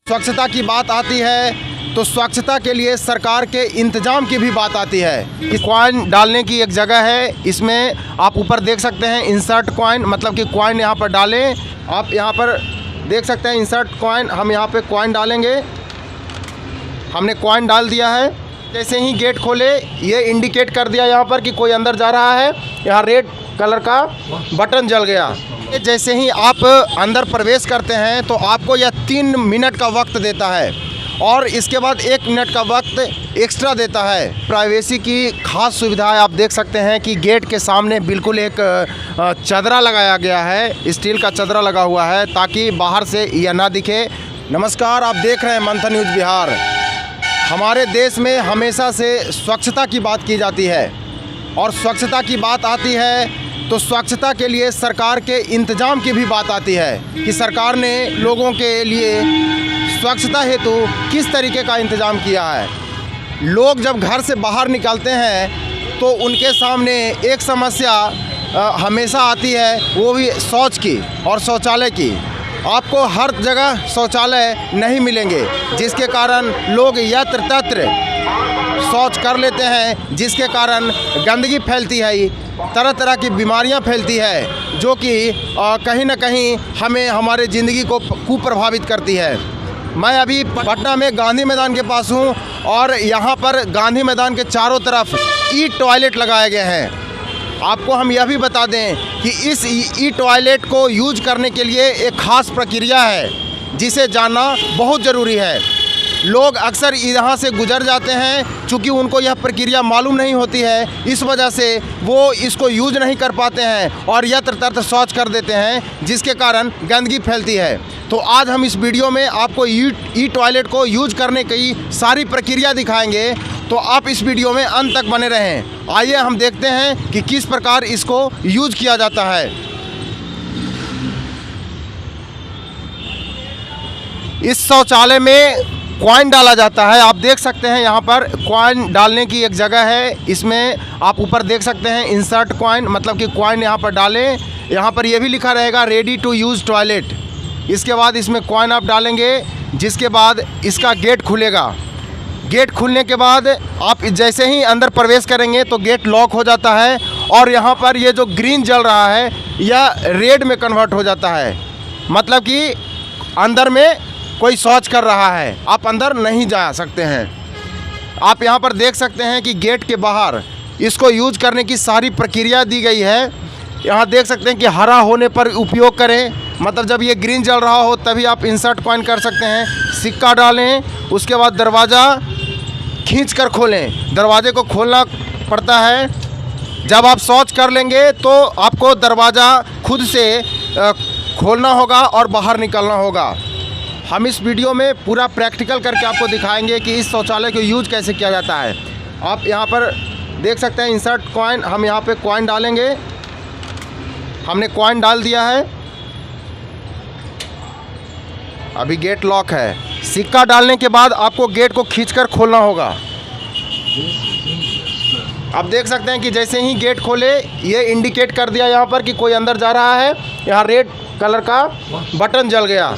स्वच्छता की बात आती है तो स्वच्छता के लिए सरकार के इंतजाम की भी बात आती है कि कॉइन डालने की एक जगह है। इसमें आप ऊपर देख सकते हैं इंसर्ट कॉइन, मतलब कि कॉइन यहाँ पर डालें। आप यहाँ पर देख सकते हैं इंसर्ट कॉइन। हम यहाँ पे कॉइन डालेंगे। हमने कॉइन डाल दिया है। जैसे ही गेट खोले ये इंडिकेट कर दिया यहाँ पर कि कोई अंदर जा रहा है। यहाँ रेड कलर का बटन जल गया। जैसे ही आप अंदर प्रवेश करते हैं तो आपको यह 3 मिनट का वक्त देता है और इसके बाद 1 मिनट का वक्त एक्स्ट्रा देता है। प्राइवेसी की खास सुविधा है। आप देख सकते हैं कि गेट के सामने बिल्कुल एक चदरा लगाया गया है, स्टील का चदरा लगा हुआ है ताकि बाहर से यह ना दिखे। नमस्कार, आप देख रहे हैं मंथन न्यूज़ बिहार। हमारे देश में हमेशा से स्वच्छता की बात की जाती है और स्वच्छता की बात आती है तो स्वच्छता के लिए सरकार के इंतजाम की भी बात आती है कि सरकार ने लोगों के लिए स्वच्छता हेतु किस तरीके का इंतज़ाम किया है। लोग जब घर से बाहर निकलते हैं तो उनके सामने एक समस्या हमेशा आती है, वो भी शौच की और शौचालय की। आपको हर जगह शौचालय नहीं मिलेंगे जिसके कारण लोग यत्र तत्र शौच कर लेते हैं, जिसके कारण गंदगी फैलती है, तरह तरह की बीमारियां फैलती है जो कि कहीं ना कहीं हमें हमारे ज़िंदगी को कुप्रभावित करती है। मैं अभी पटना में गांधी मैदान के पास हूं और यहां पर गांधी मैदान के चारों तरफ ई टॉयलेट लगाए गए हैं। आपको हम यह भी बता दें कि इस ई टॉयलेट को यूज करने के लिए एक ख़ास प्रक्रिया है जिसे जानना बहुत ज़रूरी है। लोग अक्सर यहाँ से गुजर जाते हैं, चूँकि उनको यह प्रक्रिया मालूम नहीं होती है, इस वजह से वो इसको यूज नहीं कर पाते हैं और यत्र तत्र शौच कर देते हैं जिसके कारण गंदगी फैलती है। तो आज हम इस वीडियो में आपको ई टॉयलेट को यूज करने की सारी प्रक्रिया दिखाएंगे, तो आप इस वीडियो में अंत तक बने रहें। आइए हम देखते हैं कि किस प्रकार इसको यूज किया जाता है। इस शौचालय में कॉइन डाला जाता है। आप देख सकते हैं यहाँ पर कॉइन डालने की एक जगह है। इसमें आप ऊपर देख सकते हैं इंसर्ट कॉइन, मतलब कि कॉइन यहाँ पर डालें। यहाँ पर यह भी लिखा रहेगा रेडी टू यूज़ टॉयलेट। इसके बाद इसमें कॉइन आप डालेंगे, जिसके बाद इसका गेट खुलेगा। गेट खुलने के बाद आप जैसे ही अंदर प्रवेश करेंगे तो गेट लॉक हो जाता है और यहाँ पर ये जो ग्रीन जल रहा है यह रेड में कन्वर्ट हो जाता है, मतलब कि अंदर में कोई शौच कर रहा है, आप अंदर नहीं जा सकते हैं। आप यहाँ पर देख सकते हैं कि गेट के बाहर इसको यूज करने की सारी प्रक्रिया दी गई है। यहाँ देख सकते हैं कि हरा होने पर उपयोग करें, मतलब जब ये ग्रीन जल रहा हो तभी आप इंसर्ट कॉइन कर सकते हैं। सिक्का डालें, उसके बाद दरवाज़ा खींच कर खोलें। दरवाजे को खोलना पड़ता है। जब आप शौच कर लेंगे तो आपको दरवाज़ा खुद से खोलना होगा और बाहर निकलना होगा। हम इस वीडियो में पूरा प्रैक्टिकल करके आपको दिखाएंगे कि इस शौचालय को यूज कैसे किया जाता है। आप यहाँ पर देख सकते हैं इंसर्ट कॉइन। हम यहाँ पे कॉइन डालेंगे। हमने कॉइन डाल दिया है। अभी गेट लॉक है। सिक्का डालने के बाद आपको गेट को खींचकर खोलना होगा। आप देख सकते हैं कि जैसे ही गेट खोले ये इंडिकेट कर दिया यहाँ पर कि कोई अंदर जा रहा है। यहाँ रेड कलर का बटन जल गया।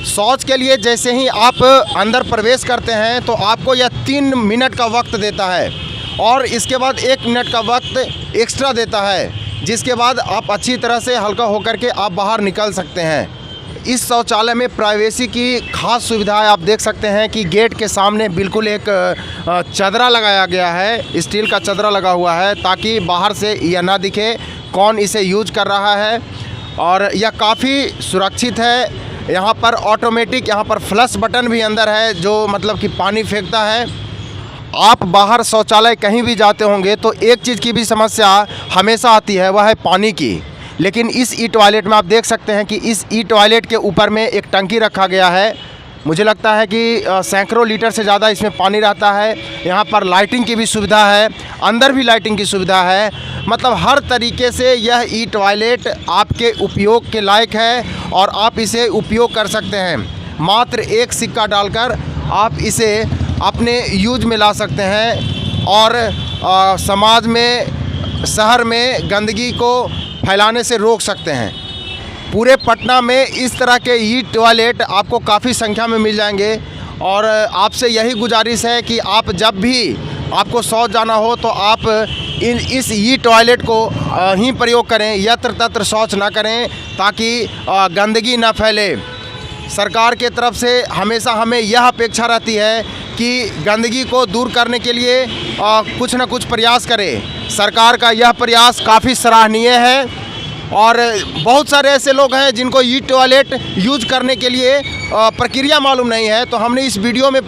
शौच के लिए जैसे ही आप अंदर प्रवेश करते हैं तो आपको यह 3 मिनट का वक्त देता है और इसके बाद 1 मिनट का वक्त एक्स्ट्रा देता है, जिसके बाद आप अच्छी तरह से हल्का होकर के आप बाहर निकल सकते हैं। इस शौचालय में प्राइवेसी की खास सुविधा है। आप देख सकते हैं कि गेट के सामने बिल्कुल एक चदरा लगाया गया है, स्टील का चदरा लगा हुआ है ताकि बाहर से यह ना दिखे कौन इसे यूज कर रहा है और यह काफ़ी सुरक्षित है। यहाँ पर ऑटोमेटिक यहाँ पर फ्लश बटन भी अंदर है जो मतलब कि पानी फेंकता है। आप बाहर शौचालय कहीं भी जाते होंगे तो एक चीज़ की भी समस्या हमेशा आती है, वह है पानी की। लेकिन इस ई टॉयलेट में आप देख सकते हैं कि इस ई टॉयलेट के ऊपर में एक टंकी रखा गया है। मुझे लगता है कि सैकड़ों लीटर से ज़्यादा इसमें पानी रहता है। यहाँ पर लाइटिंग की भी सुविधा है, अंदर भी लाइटिंग की सुविधा है। मतलब हर तरीके से यह ई टॉयलेट आपके उपयोग के लायक है और आप इसे उपयोग कर सकते हैं। मात्र 1 सिक्का डालकर आप इसे अपने यूज में ला सकते हैं और समाज में, शहर में गंदगी को फैलाने से रोक सकते हैं। पूरे पटना में इस तरह के ई टॉयलेट आपको काफ़ी संख्या में मिल जाएंगे। और आपसे यही गुजारिश है कि आप जब भी आपको शौच जाना हो तो आप इस ई टॉयलेट को ही प्रयोग करें, यत्र तत्र शौच ना करें ताकि गंदगी ना फैले। सरकार के तरफ से हमेशा हमें यह अपेक्षा रहती है कि गंदगी को दूर करने के लिए कुछ न कुछ प्रयास करें। सरकार का यह प्रयास काफ़ी सराहनीय है। और बहुत सारे ऐसे लोग हैं जिनको ई टॉयलेट यूज करने के लिए प्रक्रिया मालूम नहीं है, तो हमने इस वीडियो में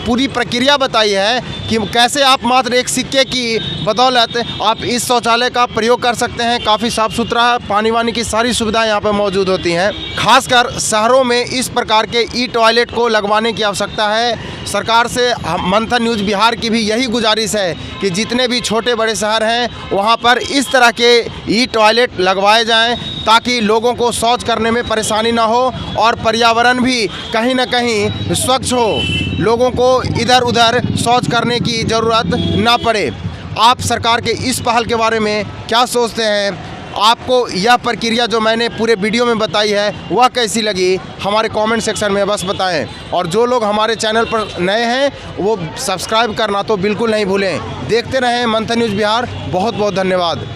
पूरी प्रक्रिया बताई है कि कैसे आप मात्र एक सिक्के की बदौलत आप इस शौचालय का प्रयोग कर सकते हैं। काफ़ी साफ़ सुथरा, पानी वानी की सारी सुविधाएं यहाँ पर मौजूद होती हैं। खासकर शहरों में इस प्रकार के ई टॉयलेट को लगवाने की आवश्यकता है। सरकार से मंथन न्यूज़ बिहार की भी यही गुजारिश है कि जितने भी छोटे बड़े शहर हैं वहाँ पर इस तरह के ई टॉयलेट लगवाए जाएं ताकि लोगों को शौच करने में परेशानी ना हो और पर्यावरण भी कहीं ना कहीं स्वच्छ हो, लोगों को इधर उधर शौच करने की ज़रूरत ना पड़े। आप सरकार के इस पहल के बारे में क्या सोचते हैं? आपको यह प्रक्रिया जो मैंने पूरे वीडियो में बताई है वह कैसी लगी, हमारे कमेंट सेक्शन में बस बताएं। और जो लोग हमारे चैनल पर नए हैं वो सब्सक्राइब करना तो बिल्कुल नहीं भूलें। देखते रहें मंथन न्यूज़ बिहार। बहुत बहुत धन्यवाद।